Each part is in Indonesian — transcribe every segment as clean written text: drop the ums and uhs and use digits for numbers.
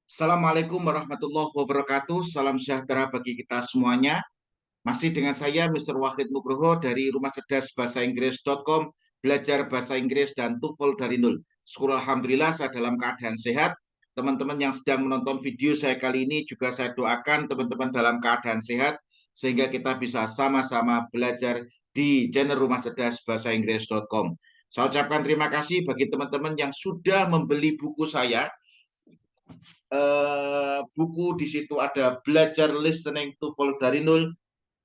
Assalamualaikum warahmatullahi wabarakatuh. Salam sejahtera bagi kita semuanya. Masih dengan saya, Mr. Wahid Nugroho dari Rumah Cerdas Bahasa Inggris.com, belajar bahasa Inggris dan TOEFL dari nol. Syukur Alhamdulillah saya dalam keadaan sehat. Teman-teman yang sedang menonton video saya kali ini juga saya doakan teman-teman dalam keadaan sehat, sehingga kita bisa sama-sama belajar di channel Rumah Cerdas Bahasa Inggris.com. Saya ucapkan terima kasih bagi teman-teman yang sudah membeli buku saya. Buku di situ ada belajar listening TOEFL dari nol,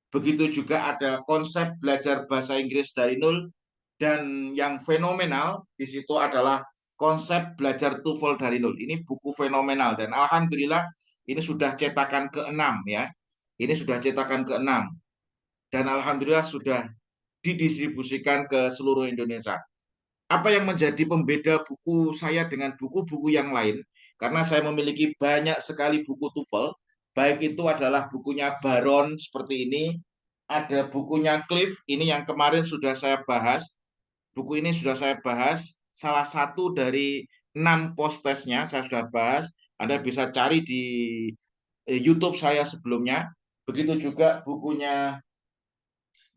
begitu juga ada konsep belajar bahasa Inggris dari nol, dan yang fenomenal di situ adalah konsep belajar TOEFL dari nol. Ini buku fenomenal dan alhamdulillah ini sudah cetakan ke-6 ya. Ini sudah cetakan ke-6 dan alhamdulillah sudah didistribusikan ke seluruh Indonesia. Apa yang menjadi pembeda buku saya dengan buku-buku yang lain? Karena saya memiliki banyak sekali buku TOEFL, baik itu adalah bukunya Baron seperti ini, ada bukunya Cliff, ini yang kemarin sudah saya bahas. Buku ini sudah saya bahas, salah satu dari 6 post-testnya saya sudah bahas. Anda bisa cari di YouTube saya sebelumnya. Begitu juga bukunya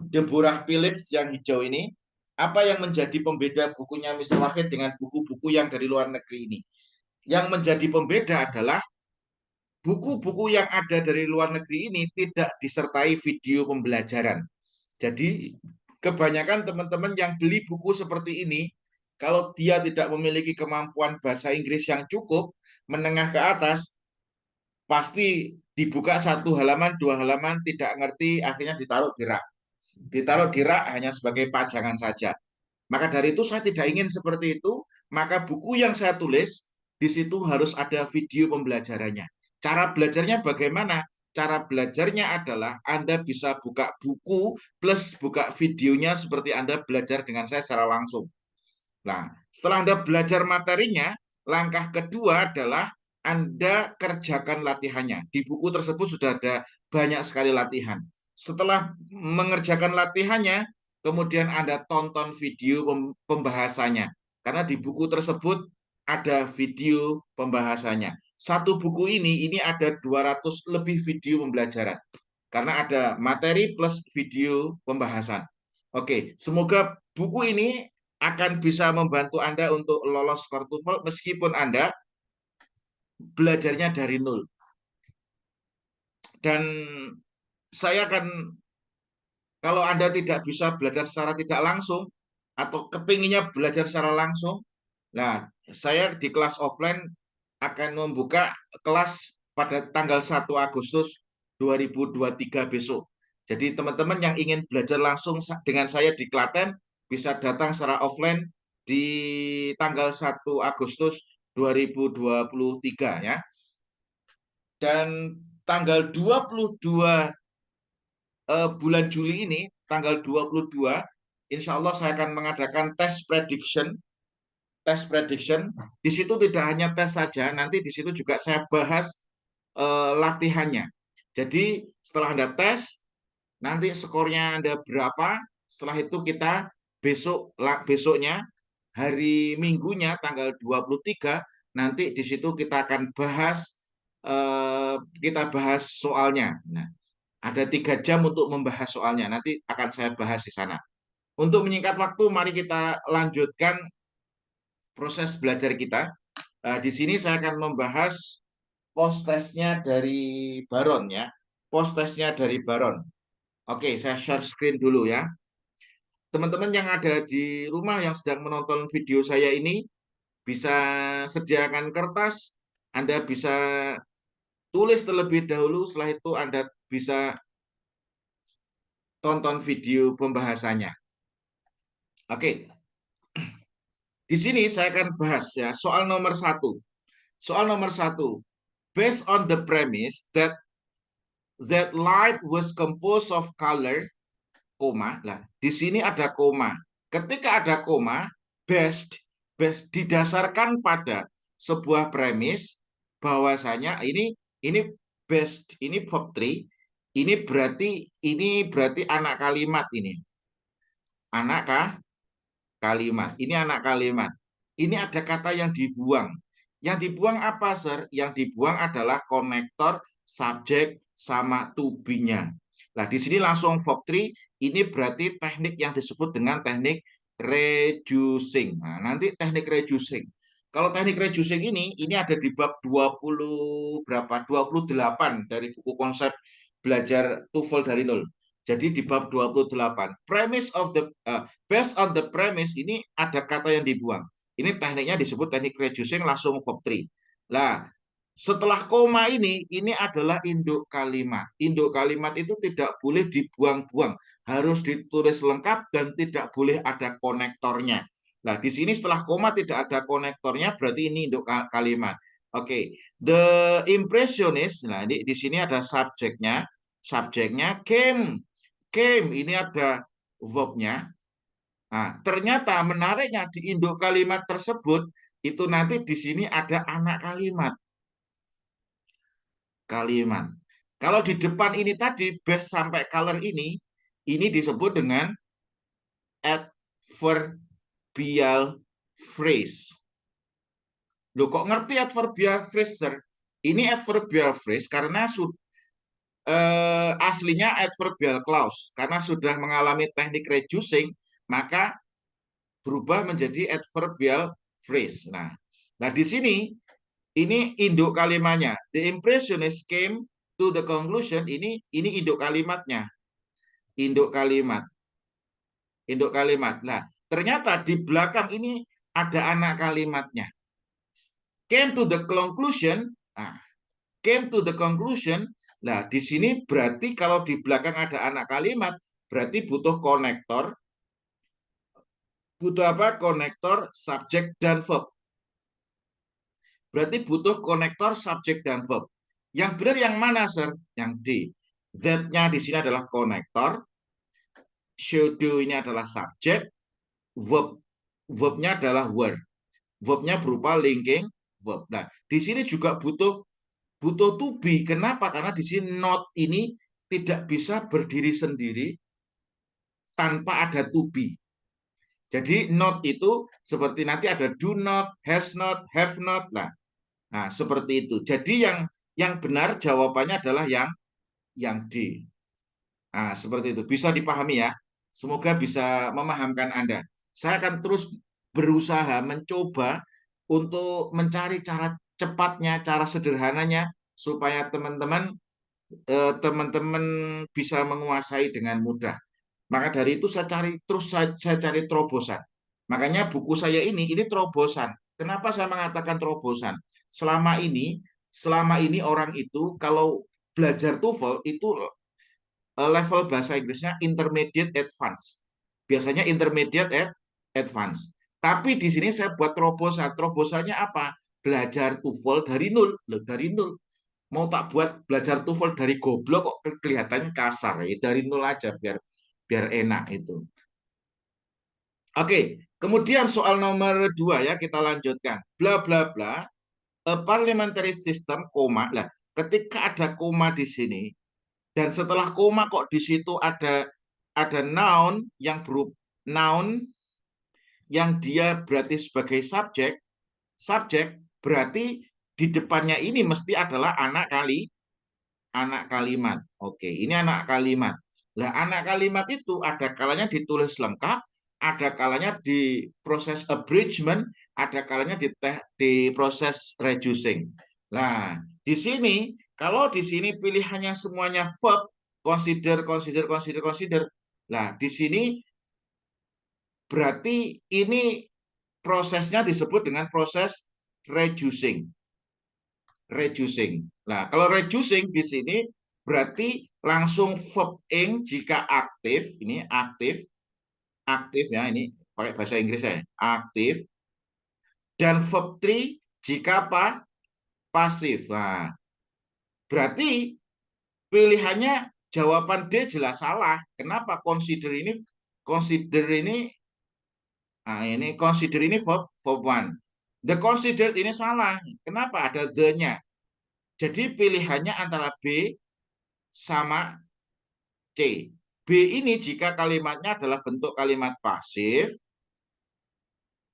Deborah Phillips yang hijau ini. Apa yang menjadi pembeda bukunya Mr. Wahid dengan buku-buku yang dari luar negeri ini? Yang menjadi pembeda adalah buku-buku yang ada dari luar negeri ini tidak disertai video pembelajaran. Jadi kebanyakan teman-teman yang beli buku seperti ini, kalau dia tidak memiliki kemampuan bahasa Inggris yang cukup, menengah ke atas, pasti dibuka satu halaman, dua halaman, tidak ngerti, akhirnya ditaruh di rak. Ditaruh di rak hanya sebagai pajangan saja. Maka dari itu saya tidak ingin seperti itu, maka buku yang saya tulis, di situ harus ada video pembelajarannya. Cara belajarnya bagaimana? Cara belajarnya adalah Anda bisa buka buku plus buka videonya seperti Anda belajar dengan saya secara langsung. Nah, setelah Anda belajar materinya, langkah kedua adalah Anda kerjakan latihannya. Di buku tersebut sudah ada banyak sekali latihan. Setelah mengerjakan latihannya, kemudian Anda tonton video pembahasannya. Karena di buku tersebut ada video pembahasannya. Satu buku ini ada 200 lebih video pembelajaran. Karena ada materi plus video pembahasan. Oke, semoga buku ini akan bisa membantu Anda untuk lolos skor TOEFL meskipun Anda belajarnya dari nol. Dan saya akan, kalau Anda tidak bisa belajar secara tidak langsung atau kepinginnya belajar secara langsung, nah saya di kelas offline akan membuka kelas pada tanggal 1 Agustus 2023 besok. Jadi teman-teman yang ingin belajar langsung dengan saya di Klaten bisa datang secara offline di tanggal 1 Agustus 2023 ya. Dan tanggal 22 bulan Juli ini, tanggal 22, insya Allah saya akan mengadakan tes prediction. Tes prediction, di situ tidak hanya tes saja, nanti di situ juga saya bahas latihannya. Jadi setelah Anda tes, nanti skornya Anda berapa, setelah itu kita besoknya, hari Minggunya tanggal 23, nanti di situ kita akan bahas soalnya. Nah, ada 3 jam untuk membahas soalnya. Nanti akan saya bahas di sana. Untuk menyingkat waktu, mari kita lanjutkan proses belajar kita. Di sini saya akan membahas post testnya dari Baron ya. Post testnya dari Baron. Oke, saya share screen dulu ya. Teman-teman yang ada di rumah yang sedang menonton video saya ini bisa sediakan kertas. Anda bisa tulis terlebih dahulu, setelah itu Anda bisa tonton video pembahasannya. Oke, di sini saya akan bahas ya soal nomor 1. Soal nomor 1, based on the premise that light was composed of color, koma. Lah, di sini ada koma. Ketika ada koma, based didasarkan pada sebuah premis bahwasanya ini based, ini verb 3, ini berarti anak kalimat ini. Anak kalimat. Ini anak kalimat. Ini ada kata yang dibuang. Yang dibuang apa, Sir? Yang dibuang adalah konektor, subjek, sama to be-nya. Nah, di sini langsung verb 3, ini berarti teknik yang disebut dengan teknik reducing. Nah, nanti teknik reducing. Kalau teknik reducing ini ada di bab 20 berapa? 28 dari buku konsep belajar TOEFL dari nol. Jadi di bab 28, premise of the based on the premise ini ada kata yang dibuang. Ini tekniknya disebut teknik reducing langsung verb 3. Nah, setelah koma ini adalah induk kalimat. Induk kalimat itu tidak boleh dibuang-buang, harus ditulis lengkap dan tidak boleh ada konektornya. Nah, di sini setelah koma tidak ada konektornya, berarti ini induk kalimat. Oke, the impressionist. Nah, ini di sini ada subjeknya. Subjeknya came ini ada verbnya. Nah, ternyata menariknya di induk kalimat tersebut itu nanti di sini ada anak kalimat. Kalimat. Kalau di depan ini tadi base sampai color ini disebut dengan adverbial phrase. Loh, kok ngerti adverbial phrase, Sir? Ini adverbial phrase karena aslinya adverbial clause. Karena sudah mengalami teknik reducing, maka berubah menjadi adverbial phrase. Nah di sini ini induk kalimatnya. The impressionist came to the conclusion. Ini induk kalimatnya. Induk kalimat. Induk kalimat. Nah, ternyata di belakang ini ada anak kalimatnya. Came to the conclusion. Nah, came to the conclusion. Nah, di sini berarti kalau di belakang ada anak kalimat, berarti butuh konektor. Butuh apa? Konektor, subjek, dan verb. Berarti butuh konektor, subjek, dan verb. Yang benar yang mana, Sir? Yang D. That-nya di sini adalah konektor. Should do ini adalah subjek. Verb-nya adalah were. Verb-nya berupa linking verb. Nah, di sini juga butuh to be. Kenapa? Karena di sini not ini tidak bisa berdiri sendiri tanpa ada to be. Jadi not itu seperti nanti ada do not, has not, have not. Nah, seperti itu. Jadi yang benar jawabannya adalah yang D. Nah, seperti itu. Bisa dipahami ya. Semoga bisa memahamkan Anda. Saya akan terus berusaha mencoba untuk mencari cara cepatnya, cara sederhananya supaya teman-teman bisa menguasai dengan mudah. Maka dari itu saya cari terobosan. Makanya buku saya ini terobosan. Kenapa saya mengatakan terobosan? Selama ini orang itu kalau belajar TOEFL itu level bahasa Inggrisnya intermediate advance. Biasanya intermediate advance. Tapi di sini saya buat terobosan. Terobosannya apa? Belajar TOEFL dari nol. Dari nol. Mau tak buat belajar TOEFL dari goblok kok kelihatannya kasar ya. Dari nol aja biar enak itu. Oke, kemudian soal nomor 2 ya kita lanjutkan. Bla bla bla. A parliamentary system koma. Lah, ketika ada koma di sini dan setelah koma kok di situ ada noun noun yang dia berarti sebagai subjek berarti di depannya ini mesti adalah anak kalimat. Oke, ini anak kalimat. Lah, anak kalimat itu ada kalanya ditulis lengkap, ada kalanya di proses abridgment, ada kalanya di proses reducing. Nah, di sini kalau di sini pilihannya semuanya verb, consider. Nah, di sini berarti ini prosesnya disebut dengan proses reducing. Nah, kalau reducing di sini berarti langsung verb ing jika aktif, ini aktif ya, ini pakai bahasa Inggris ya, aktif, dan verb 3 jika apa? Pasif. Nah, berarti pilihannya jawaban D jelas salah. Kenapa? Consider ini verb 1. The considered ini salah. Kenapa? Ada the-nya. Jadi pilihannya antara B sama C. B ini jika kalimatnya adalah bentuk kalimat pasif.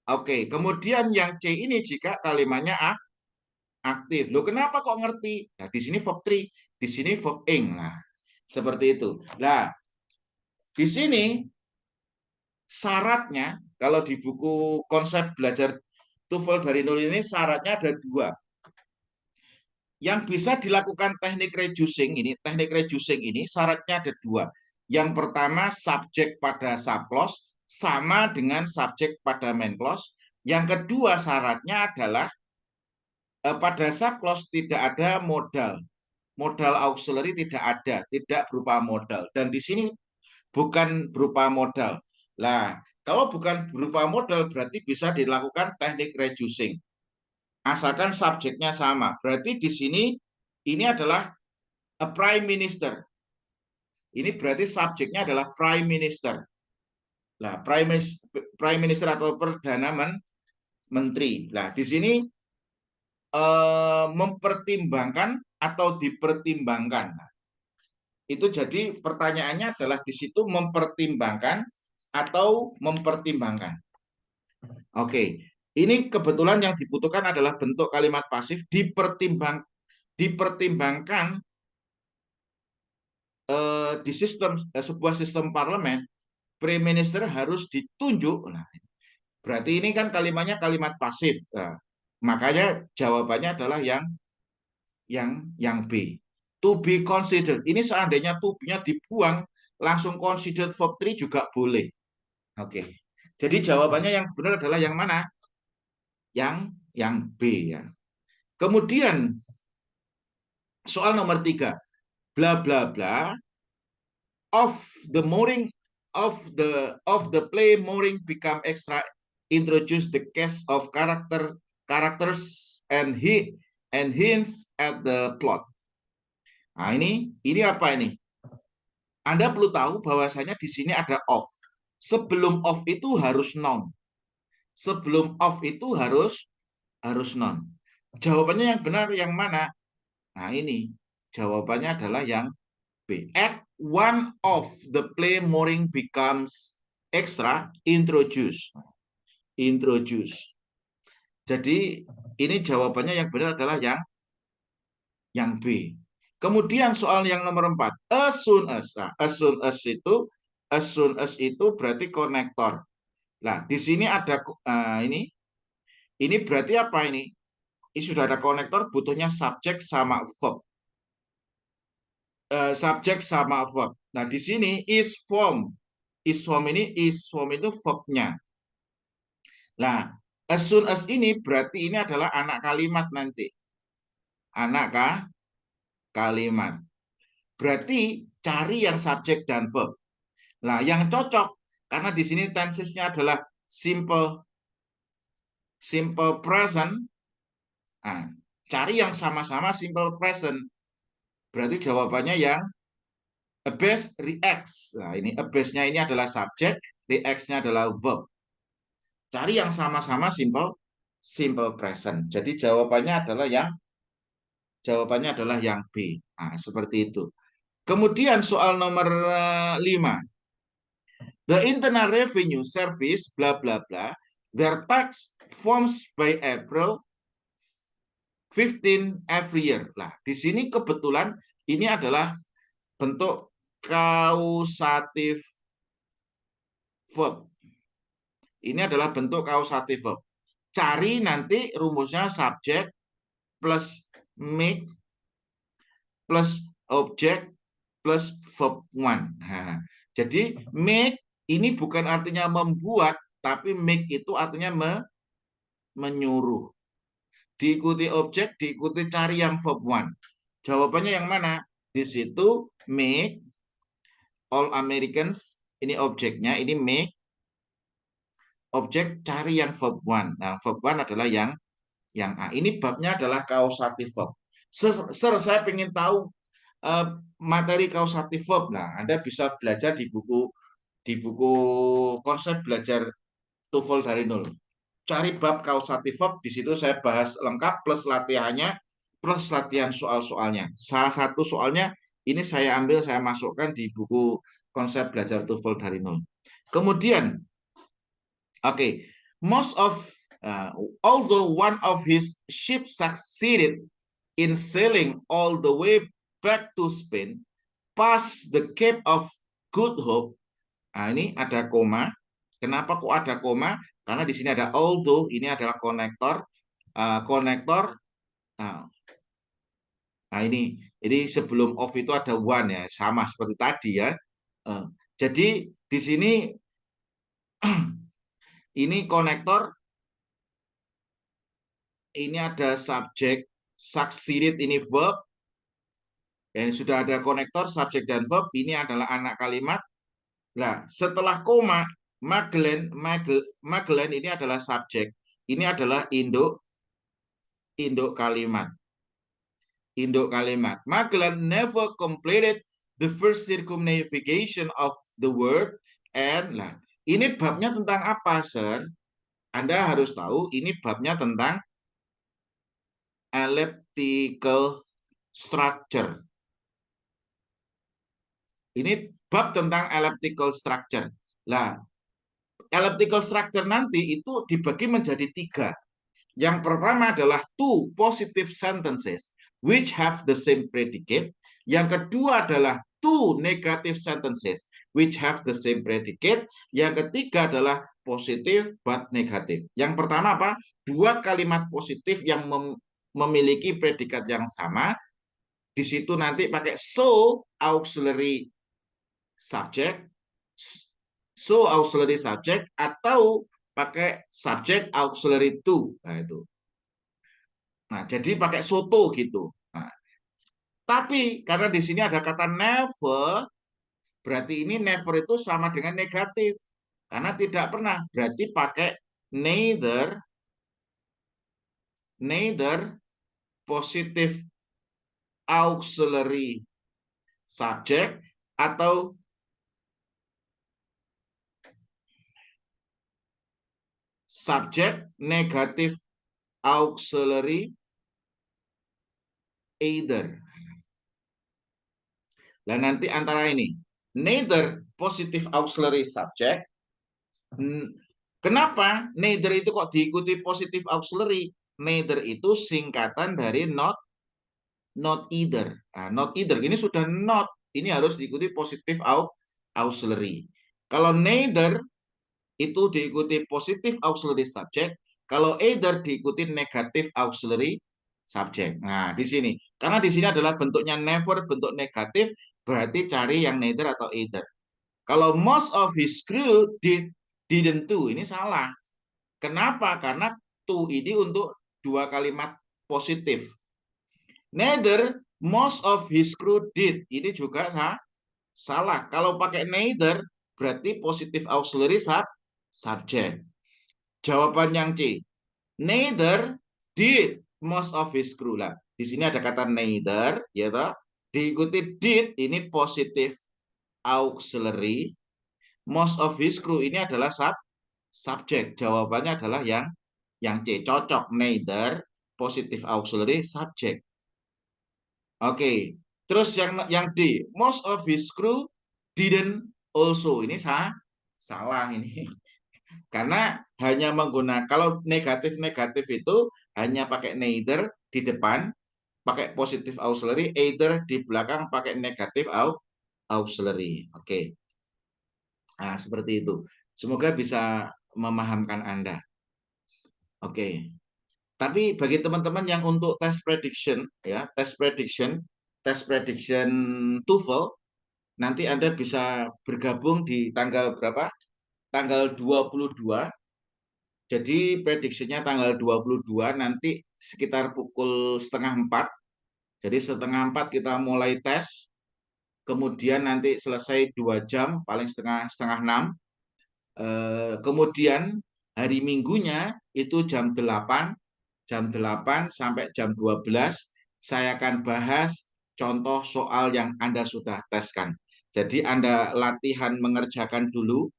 Oke, kemudian yang C ini jika kalimatnya aktif. Loh, kenapa kok ngerti? Nah, di sini verb 3, di sini verb ing. Nah, seperti itu. Nah, di sini syaratnya kalau di buku konsep belajar TOEFL dari nol ini syaratnya ada 2. Yang bisa dilakukan teknik reducing ini syaratnya ada 2. Yang pertama subjek pada subclause sama dengan subjek pada main clause. Yang kedua syaratnya adalah pada subclause tidak ada modal auxiliary tidak ada, tidak berupa modal. Dan di sini bukan berupa modal. Nah, kalau bukan berupa modal berarti bisa dilakukan teknik reducing. Asalkan subjeknya sama. Berarti di sini ini adalah a prime minister. Ini berarti subjeknya adalah prime minister. Nah, prime minister atau perdana menteri. Nah, di sini mempertimbangkan atau dipertimbangkan. Nah, itu jadi pertanyaannya adalah di situ mempertimbangkan atau mempertimbangkan. Oke, ini kebetulan yang dibutuhkan adalah bentuk kalimat pasif dipertimbangkan di sebuah sistem parlemen, prime minister harus ditunjuk. Nah, berarti ini kan kalimatnya kalimat pasif. Nah, makanya jawabannya adalah yang B. To be considered. Ini seandainya to be-nya dibuang, langsung considered verb 3 juga boleh. Oke. Jadi jawabannya yang benar adalah yang mana? Yang B ya. Kemudian soal nomor 3. Bla bla bla of the mooring of the play mooring become extra, introduce the cast of characters and hints at the plot. Nah, ini apa ini? Anda perlu tahu bahwasanya di sini ada of. Sebelum of itu harus noun. Sebelum of itu harus noun. Jawabannya yang benar yang mana? Nah, ini jawabannya adalah yang B. Act one of the play mooring becomes extra, introduce. Jadi ini jawabannya yang benar adalah yang B. Kemudian soal yang nomor 4, as soon as. Nah, as soon as itu berarti konektor. Nah, di sini ada ini berarti apa ini? Ini sudah ada konektor, butuhnya subjek sama verb. Subjek sama verb. Nah, di sini is form. Is form itu verb-nya. Nah, as soon as ini berarti ini adalah anak kalimat nanti. Anak kalimat. Berarti cari yang subjek dan verb. Nah, yang cocok karena di sini tensesnya adalah simple present. Nah, cari yang sama-sama simple present. Berarti jawabannya yang abase reacts. Nah, ini abase-nya ini adalah subjek, reacts-nya adalah verb. Cari yang sama-sama simple present. Jadi jawabannya adalah yang B. Nah, seperti itu. Kemudian soal nomor 5. The Internal Revenue Service bla bla bla, their tax forms by April 15 every year. Nah, di sini kebetulan ini adalah bentuk kausatif verb. Ini adalah bentuk kausatif verb. Cari nanti rumusnya subjek plus make plus objek plus verb one. Nah, jadi make ini bukan artinya membuat, tapi make itu artinya menyuruh. Diikuti objek, diikuti cari yang verb one. Jawabannya yang mana? Di situ make all Americans, ini objeknya, ini make objek cari yang verb one. Nah, verb one adalah yang A. Ini babnya adalah causative verb. Saya ingin tahu materi causative verb. Nah, Anda bisa belajar di buku konsep belajar TOEFL dari nol. Cari bab causative verb, di situ saya bahas lengkap plus latihannya plus latihan soal-soalnya. Salah satu soalnya ini saya masukkan di buku konsep belajar TOEFL dari nol. Kemudian, oke, most of Although one of his ships succeeded in sailing all the way back to Spain, past the Cape of Good Hope. Nah, ini ada koma. Kenapa kok ada koma? Karena di sini ada although, ini adalah konektor. Konektor. Nah, ini sebelum of itu ada one ya, sama seperti tadi ya. Jadi di sini ini konektor, ini ada subjek, succeeded ini verb. Yang sudah ada konektor, subjek dan verb, ini adalah anak kalimat. Nah, setelah koma, Magdalene ini adalah subjek. Ini adalah induk kalimat. Induk kalimat. Magellan never completed the first circumnavigation of the world. And lah, ini babnya tentang apa, Sir? Anda harus tahu ini babnya tentang elliptical structure. Ini bab tentang elliptical structure. Lah, elliptical structure nanti itu dibagi menjadi 3. Yang pertama adalah two positive sentences which have the same predicate. Yang kedua adalah two negative sentences which have the same predicate. Yang ketiga adalah positive but negative. Yang pertama apa? 2 kalimat positif yang memiliki predikat yang sama. Di situ nanti pakai so auxiliary subject, so auxiliary subject, atau pakai subject auxiliary to. Nah, itu. Nah, jadi pakai soto gitu. Nah, tapi karena di sini ada kata never, berarti ini never itu sama dengan negatif. Karena tidak pernah, berarti pakai neither positive auxiliary subject atau subject negative auxiliary either. Nah, nanti antara ini neither positive auxiliary subject. Kenapa neither itu kok diikuti positive auxiliary? Neither itu singkatan dari not either. Nah, not either ini sudah not, ini harus diikuti positive auxiliary. Kalau neither itu diikuti positive auxiliary subject, kalau either diikuti negative auxiliary subject. Nah, di sini karena di sini adalah bentuknya never, bentuk negatif, berarti cari yang neither atau either. Kalau most of his crew didn't do, ini salah. Kenapa? Karena to ini untuk 2 kalimat positif. Neither most of his crew did, ini juga salah. Kalau pakai neither berarti positive auxiliary subject. Jawaban yang C. Neither did most of his crew. Lah, di sini ada kata neither, ya toh. Diikuti did, ini positive auxiliary. Most of his crew ini adalah subject. Jawabannya adalah yang C. Cocok, neither positive auxiliary subject. Oke. Terus yang D, most of his crew didn't also. Ini salah ini. Karena hanya menggunakan, kalau negatif-negatif itu hanya pakai neither di depan, pakai positive auxiliary, either di belakang pakai negatif auxiliary. Oke. Nah, seperti itu. Semoga bisa memahamkan Anda. Oke. Tapi bagi teman-teman yang untuk tes prediction ya, tes prediction TOEFL, nanti Anda bisa bergabung di tanggal berapa? Tanggal 22. Jadi prediksinya tanggal 22, nanti sekitar pukul 3:30. Jadi 3:30 kita mulai tes. Kemudian nanti selesai 2 jam, paling setengah 6. Kemudian hari Minggunya itu jam 8 sampai jam 12 saya akan bahas contoh soal yang Anda sudah teskan. Jadi Anda latihan mengerjakan dulu.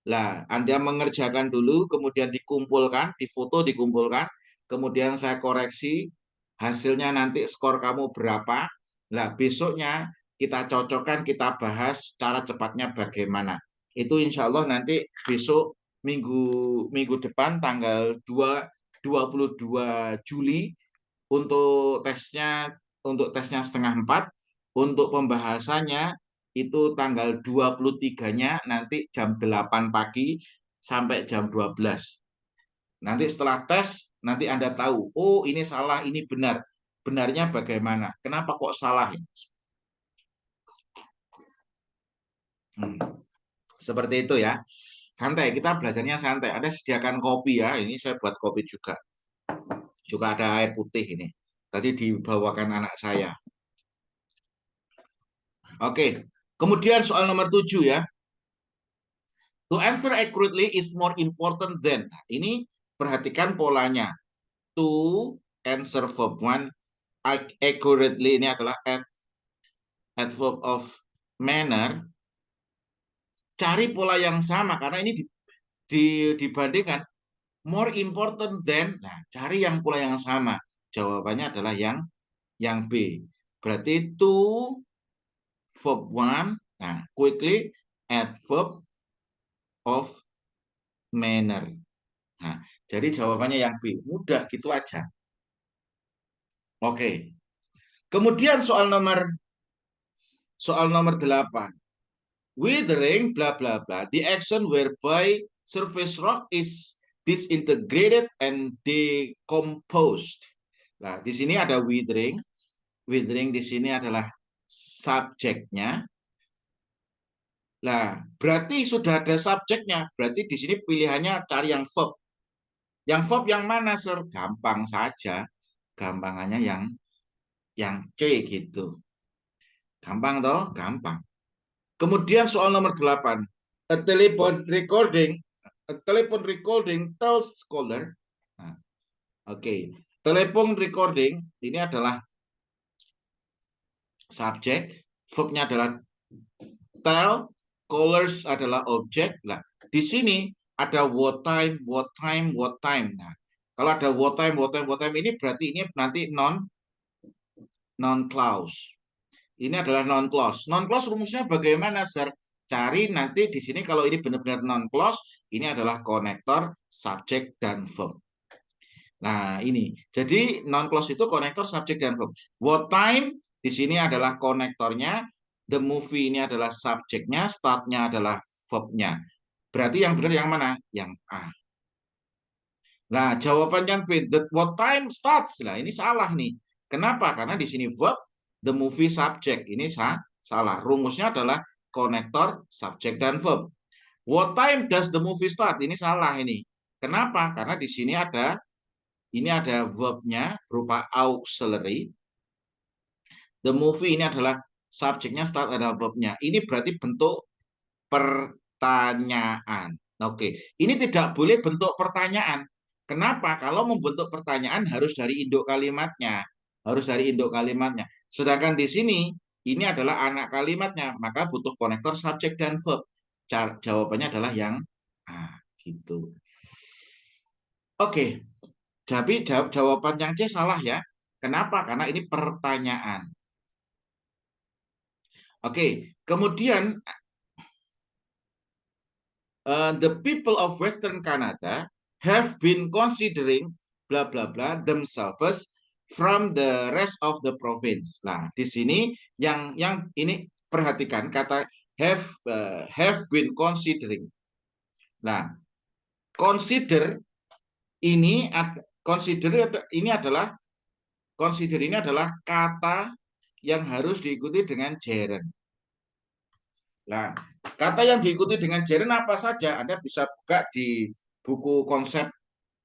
Lah, Anda mengerjakan dulu, kemudian dikumpulkan, difoto dikumpulkan, kemudian saya koreksi, hasilnya nanti skor kamu berapa. Lah, besoknya kita cocokkan, kita bahas cara cepatnya bagaimana. Itu insya Allah nanti besok minggu depan tanggal 2 22 Juli untuk tesnya setengah 4, untuk pembahasannya itu tanggal 23-nya nanti jam 8 pagi sampai jam 12. Nanti setelah tes nanti Anda tahu, oh ini salah, ini benar. Benarnya bagaimana? Kenapa kok salah? Seperti itu ya. Santai, kita belajarnya santai. Ada sediakan kopi ya. Ini saya buat kopi juga. Juga ada air putih ini. Tadi dibawakan anak saya. Oke. Kemudian soal nomor 7 ya. To answer accurately is more important than. Ini perhatikan polanya. To answer verb 1 accurately ini adalah adverb of manner. Cari pola yang sama karena ini dibandingkan more important than. Nah, cari yang pola yang sama. Jawabannya adalah yang B. Berarti to verb 1. Nah, quickly adverb of manner. Nah, jadi jawabannya yang B. Mudah gitu aja. Oke. Kemudian soal nomor 8. Withering bla bla bla. The action whereby surface rock is disintegrated and decomposed. Nah, di sini ada withering. Withering di sini adalah subjeknya. Nah, berarti sudah ada subjeknya. Berarti di sini pilihannya cari yang verb. Yang verb yang mana, Sir? Gampang saja. Gampangannya yang C gitu. Gampang toh? Gampang. Kemudian soal nomor 8. A telephone recording tells caller. Nah, oke. Telepon recording ini adalah subjek, verbnya adalah tell, callers adalah objek. Nah, di sini ada what time, what time, what time. Nah, kalau ada what time, what time, what time ini berarti ini nanti non clause. Ini adalah non clause. Non clause rumusnya bagaimana, Sir? Cari nanti di sini kalau ini benar-benar non clause, ini adalah konektor subjek dan verb. Nah, ini. Jadi non clause itu konektor subjek dan verb. What time di sini adalah konektornya, the movie ini adalah subjeknya, startnya adalah verbnya. Berarti yang benar yang mana? Yang A. Nah, jawaban yang B, what time starts. Nah, ini salah nih. Kenapa? Karena di sini verb, the movie subject. Ini salah. Rumusnya adalah konektor subjek dan verb. What time does the movie start? Ini salah ini. Kenapa? Karena di sini ada verbnya berupa auxiliary. The movie ini adalah subjeknya, start adalah verbnya. Ini berarti bentuk pertanyaan. Oke, ini tidak boleh bentuk pertanyaan. Kenapa? Kalau membentuk pertanyaan harus dari induk kalimatnya. Harus dari induk kalimatnya. Sedangkan di sini ini adalah anak kalimatnya, maka butuh konektor subjek dan verb. Jawabannya adalah yang A gitu. Oke. Jadi jawaban yang C salah ya. Kenapa? Karena ini pertanyaan. Oke, kemudian the people of Western Canada have been considering bla bla bla themselves from the rest of the province. Nah, di sini yang ini perhatikan kata have been considering. Nah, consider ini adalah kata yang harus diikuti dengan gerund. Nah, kata yang diikuti dengan gerund apa saja? Anda bisa buka di buku konsep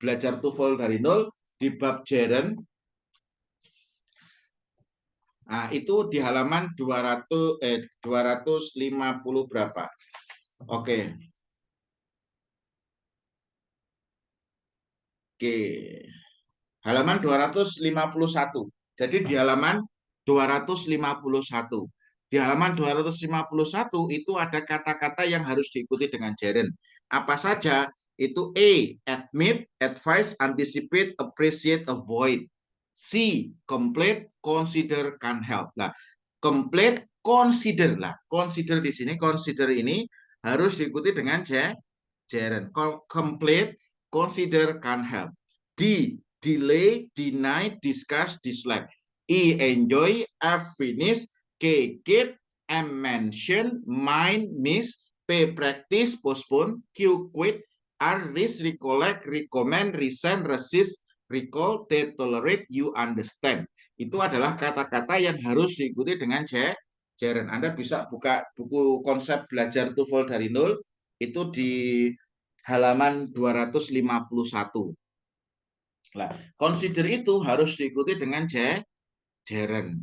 belajar TOEFL dari nol di bab gerund. Nah, itu di halaman 250 berapa? Oke. Oke. Halaman 251. Jadi di halaman 251. Di halaman 251 itu ada kata-kata yang harus diikuti dengan gerund. Apa saja? Itu A, admit, advise, anticipate, appreciate, avoid. C, complete, consider, can help. Nah, complete, consider lah. Consider di sini, consider ini harus diikuti dengan gerund. Complete, consider, can help. D, delay, deny, discuss, dislike. E, enjoy. F, finish. K, keep. M, mention. Mind, miss. P, practice, postpone. Q, quit. R, risk, recollect, recommend, resent, resist, recall. T, tolerate, you understand. Itu adalah kata-kata yang harus diikuti dengan Jaren. Anda bisa buka buku konsep belajar TOEFL dari nol itu di halaman 251. Nah, consider itu harus diikuti dengan Jaren.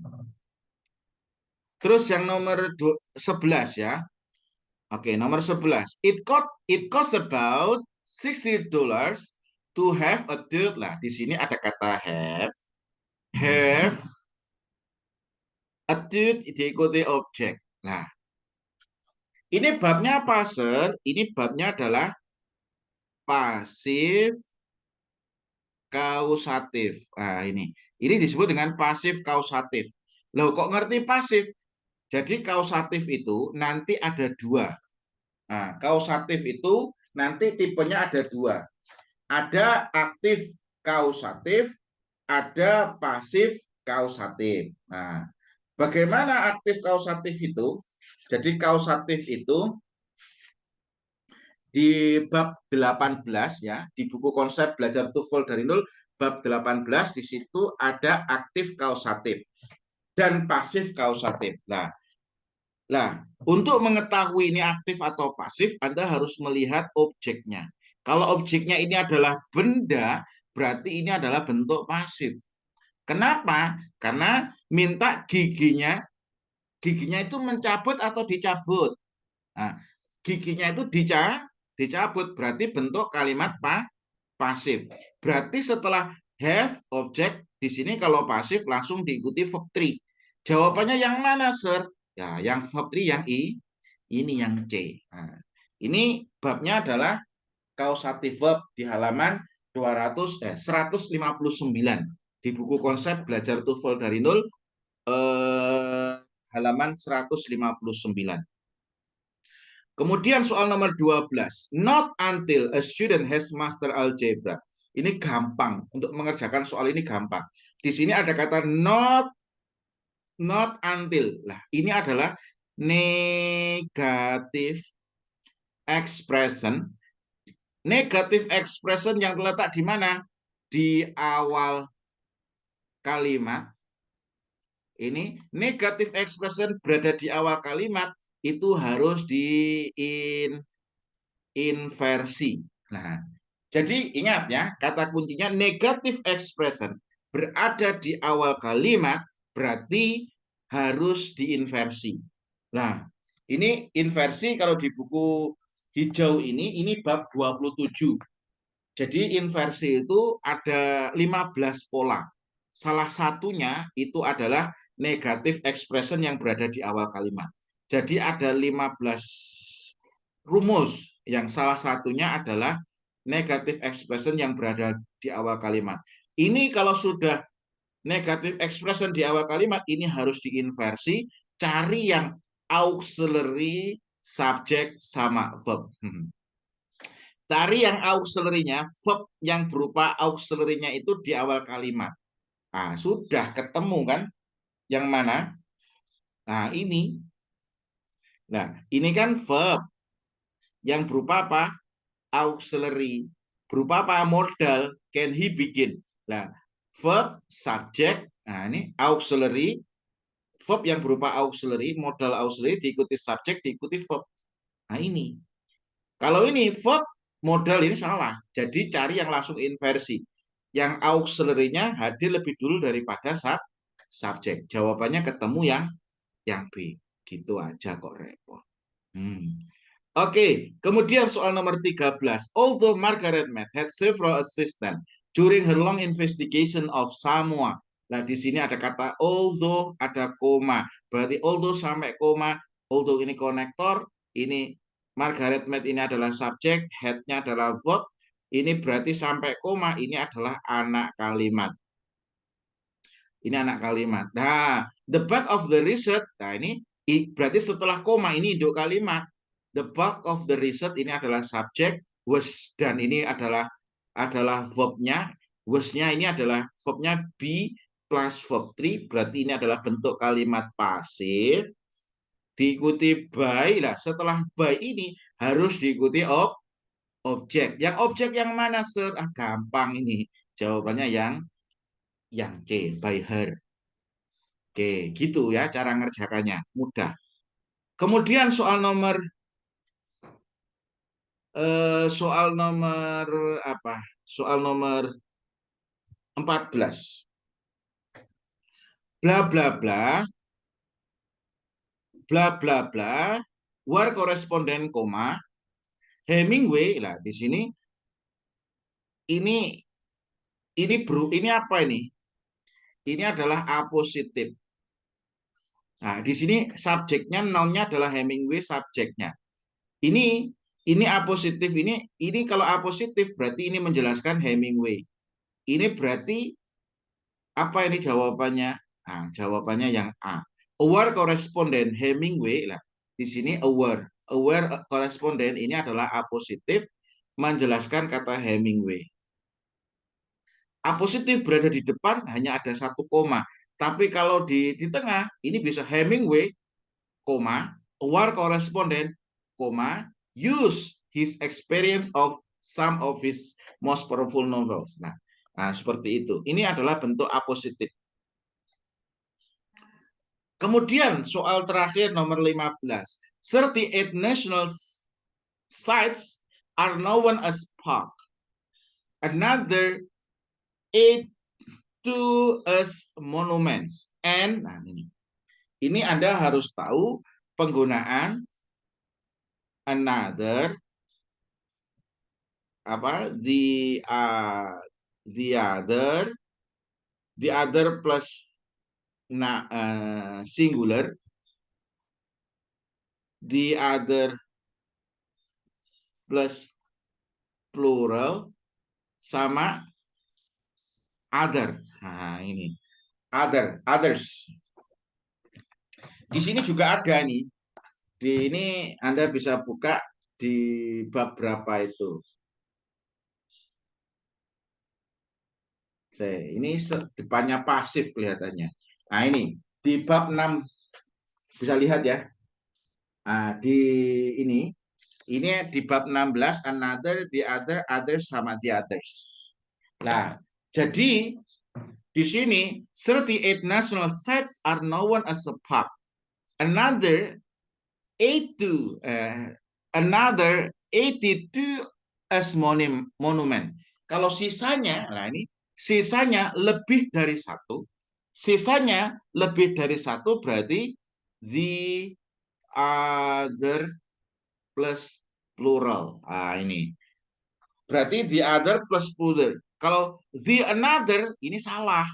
Terus yang nomor 11 ya. Oke, nomor 11. It cost about $60 to have a dude. Lah, di sini ada kata have. Have a dude diikuti objek. Nah, ini babnya apa, Sir? Ini babnya adalah pasif kausatif. Nah, ini disebut dengan pasif kausatif. Loh, kok ngerti pasif? Jadi kausatif itu nanti ada dua. Nah, kausatif itu nanti tipenya ada dua. Ada aktif kausatif, ada pasif kausatif. Nah, bagaimana aktif kausatif itu? Jadi kausatif itu di bab 18 ya, di buku konsep belajar TOEFL dari nol bab 18 di situ ada aktif kausatif dan pasif kausatif. Nah, untuk mengetahui ini aktif atau pasif, Anda harus melihat objeknya. Kalau objeknya ini adalah benda, berarti ini adalah bentuk pasif. Kenapa? Karena minta giginya itu mencabut atau dicabut. Nah, giginya itu dicabut, berarti bentuk kalimat pasif. Berarti setelah have, objek, di sini kalau pasif langsung diikuti verb 3. Jawabannya yang mana, Sir? Ya, yang verb 3 yang ini yang C. Nah, ini babnya adalah causative verb di halaman 159 di buku konsep belajar TOEFL dari nol halaman 159. Kemudian soal nomor 12. Not until a student has mastered algebra. Ini gampang. Untuk mengerjakan soal ini gampang. Di sini ada kata not until. Lah, ini adalah negative expression. Negative expression yang terletak di mana? Di awal kalimat. Ini negative expression berada di awal kalimat itu harus diinversi. Nah, jadi ingat ya, kata kuncinya negative expression berada di awal kalimat berarti harus diinversi. Nah, ini inversi kalau di buku hijau ini bab 27. Jadi inversi itu ada 15 pola. Salah satunya itu adalah negative expression yang berada di awal kalimat. Jadi ada 15 rumus yang salah satunya adalah negative expression yang berada di awal kalimat. Ini kalau sudah negative expression di awal kalimat, ini harus diinversi, cari yang auxiliary subject sama verb. Cari yang auxiliary-nya, verb yang berupa auxiliary-nya itu di awal kalimat. Nah, sudah ketemu kan? Yang mana? Nah, ini. Nah, ini kan verb yang berupa apa? Auxiliary. Berupa apa? Modal. Can he begin? Nah, verb, subject. Nah, ini auxiliary. Verb yang berupa auxiliary, modal auxiliary diikuti subject, diikuti verb. Nah, ini. Kalau ini verb, modal ini salah. Jadi cari yang langsung inversi. Yang auxiliary-nya hadir lebih dulu daripada subjek. Jawabannya ketemu yang B. Gitu aja kok repot. Oke, kemudian soal nomor 13. Although Margaret Mead had several assistants during her long investigation of Samoa. Nah, di sini ada kata although, ada koma. Berarti although sampai koma, although ini konektor, ini Margaret Mead ini adalah subjek, had-nya adalah verb, ini berarti sampai koma, ini adalah anak kalimat. Ini anak kalimat. Nah, the bulk of the research, nah ini berarti setelah koma, ini induk kalimat. The bulk of the research ini adalah subjek, was, dan ini adalah verb-nya. Was-nya ini adalah verbnya be plus verb 3, berarti ini adalah bentuk kalimat pasif. Diikuti by, lah setelah by ini harus diikuti objek. Yang objek yang mana, Sir? Gampang ini. Jawabannya yang C, by her. Oke, gitu ya cara ngerjakannya. Mudah. Kemudian soal nomor apa? Soal nomor 14. Bla bla bla bla bla bla where koresponden koma Hemingway lah di sini ini ini apa ini? Ini adalah apositif. Nah, di sini subjeknya nounnya adalah Hemingway, subjeknya. Ini apositif ini kalau apositif berarti ini menjelaskan Hemingway. Ini berarti apa ini jawabannya? Nah, jawabannya yang A. Aware koresponden Hemingway lah. Di sini aware koresponden ini adalah apositif menjelaskan kata Hemingway. Apositif berada di depan hanya ada satu koma. Tapi kalau di tengah ini bisa Hemingway, koma, aware koresponden, koma, use his experience of some of his most powerful novels. Nah, seperti itu. Ini adalah bentuk apositif. Kemudian soal terakhir nomor 15. 38 national sites are known as park. Another 8 to as monuments. And nah ini Anda harus tahu penggunaan another apa the other plus singular, the other plus plural, sama other. Nah, ini others. Di sini juga ada nih. Di ini Anda bisa buka di bab berapa itu. Ini depannya pasif kelihatannya. Nah, ini di bab 6 bisa lihat ya. Nah, di ini di bab 16 another, the other, others sama the others. Nah, jadi di sini 38 national sites are known as a park. Another 82 as monument. Kalau sisanya, nah ini sisanya lebih dari satu. Sisanya lebih dari satu berarti the other plus plural. Nah, ini. Berarti the other plus plural. Kalau the another ini salah.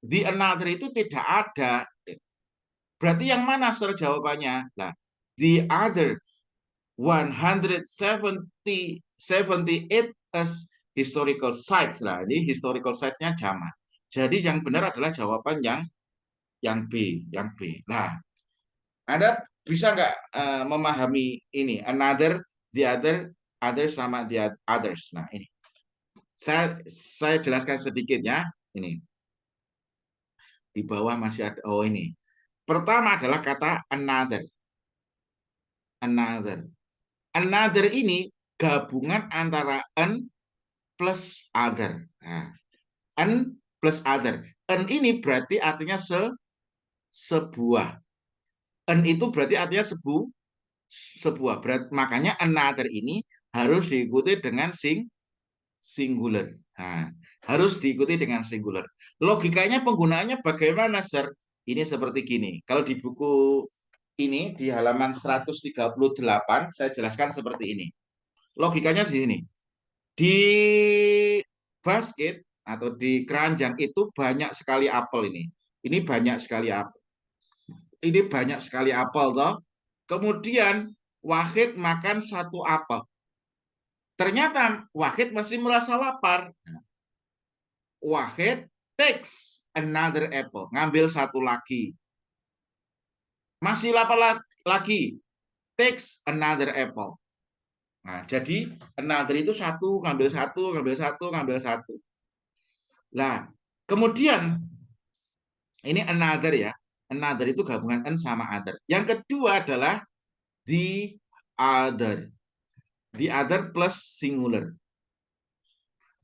The another itu tidak ada. Berarti yang mana Sir jawabannya? Nah, the other 178 as historical sites lah. Ini historical sites-nya jamak. Jadi yang benar adalah jawaban yang B, Nah, Anda bisa nggak memahami ini another, the other, others sama the others. Nah, ini. Saya jelaskan sedikit ya. Ini. Di bawah masih ada ini. Pertama adalah kata another. Another. Another ini gabungan antara an plus other. Nah, an plus other. An ini berarti artinya sebuah. An itu berarti artinya sebuah. Makanya another ini harus diikuti dengan singular. Nah, harus diikuti dengan singular. Logikanya penggunaannya bagaimana, Sir? Ini seperti gini. Kalau di buku ini di halaman 138 saya jelaskan seperti ini. Logikanya di sini. Di basket atau di keranjang itu banyak sekali apel ini. Ini banyak sekali apel. Ini banyak sekali apel toh. Kemudian Wahid makan satu apel. Ternyata Wahid masih merasa lapar. Wahid takes another apple, ngambil satu lagi. Masih lapar lagi, takes another apple. Nah, jadi another itu satu, ngambil satu, ngambil satu, ngambil satu. Nah, kemudian ini another ya. Another itu gabungan an sama other. Yang kedua adalah the other. The other plus singular.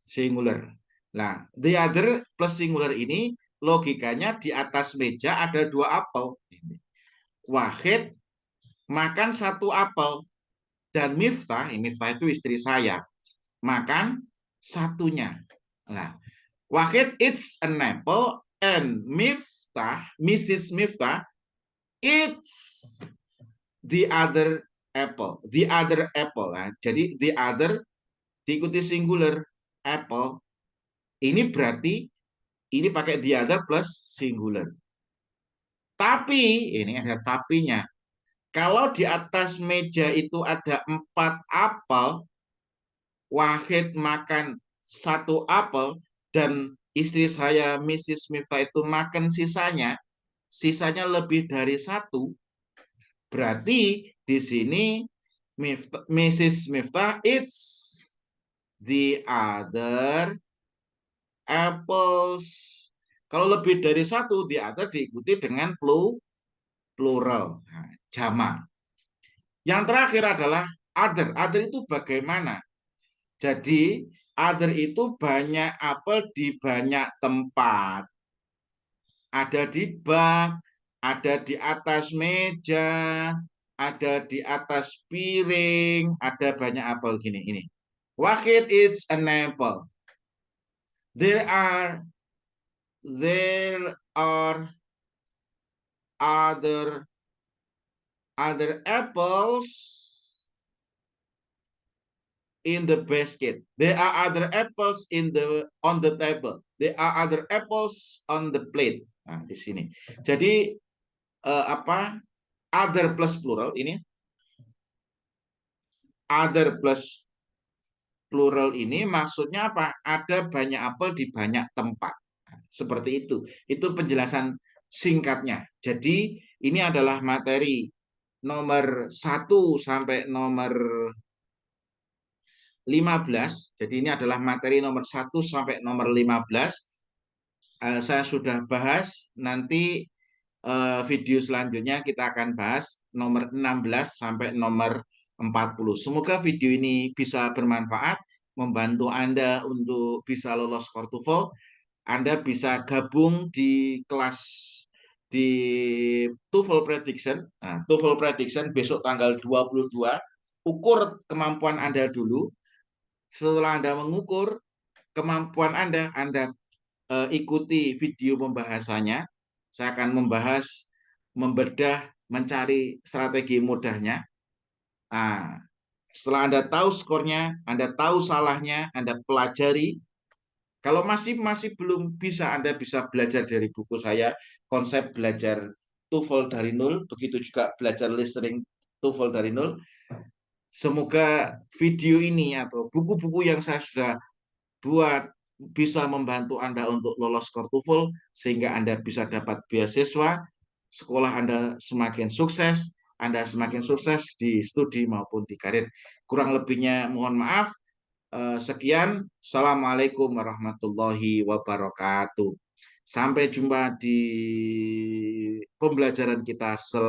Singular. Nah, the other plus singular ini logikanya di atas meja ada 2 apel. Wahid makan 1 apel dan Miftah itu istri saya, makan satunya. Nah, Wahid eats an apple and Mrs. Miftah eats the other apple. The other apple. Nah, jadi the other diikuti singular apple. Ini berarti ini pakai the other plus singular. Tapi ini ada tapinya. Kalau di atas meja itu ada 4 apel, Wahid makan 1 apel dan istri saya Mrs. Miftah itu makan sisanya lebih dari 1. Berarti di sini Mrs. Miftah eats the other apples. Kalau lebih dari 1, the other diikuti dengan plural, jamak. Yang terakhir adalah other. Other itu bagaimana? Jadi other itu banyak apel di banyak tempat. Ada di bak, ada di atas meja, ada di atas piring, ada banyak apel gini ini. Wahid is an apple. There are other apples in the basket. There are other apples on the table. There are other apples on the plate. Nah, di sini. Jadi other plus plural ini. Other plus plural ini maksudnya apa? Ada banyak apel di banyak tempat. Seperti itu. Itu penjelasan singkatnya. Jadi ini adalah materi nomor 1 sampai nomor 15. Jadi ini adalah materi nomor 1 sampai nomor 15. Saya sudah bahas, nanti video selanjutnya kita akan bahas nomor 16 sampai nomor 40. Semoga video ini bisa bermanfaat, membantu Anda untuk bisa lolos core TOEFL. Anda bisa gabung di kelas di TOEFL Prediction. Nah, TOEFL Prediction besok tanggal 22. Ukur kemampuan Anda dulu. Setelah Anda mengukur kemampuan Anda ikuti video pembahasannya. Saya akan membahas, membedah, mencari strategi mudahnya. Nah, setelah Anda tahu skornya, Anda tahu salahnya, Anda pelajari. Kalau masih belum bisa, Anda bisa belajar dari buku saya, konsep belajar TOEFL dari nol, begitu juga belajar listening TOEFL dari nol. Semoga video ini atau buku-buku yang saya sudah buat bisa membantu Anda untuk lolos core TOEFL sehingga Anda bisa dapat beasiswa, sekolah Anda semakin sukses, Anda semakin sukses di studi maupun di karir. Kurang lebihnya mohon maaf. Sekian. Assalamualaikum warahmatullahi wabarakatuh. Sampai jumpa di pembelajaran kita selanjutnya.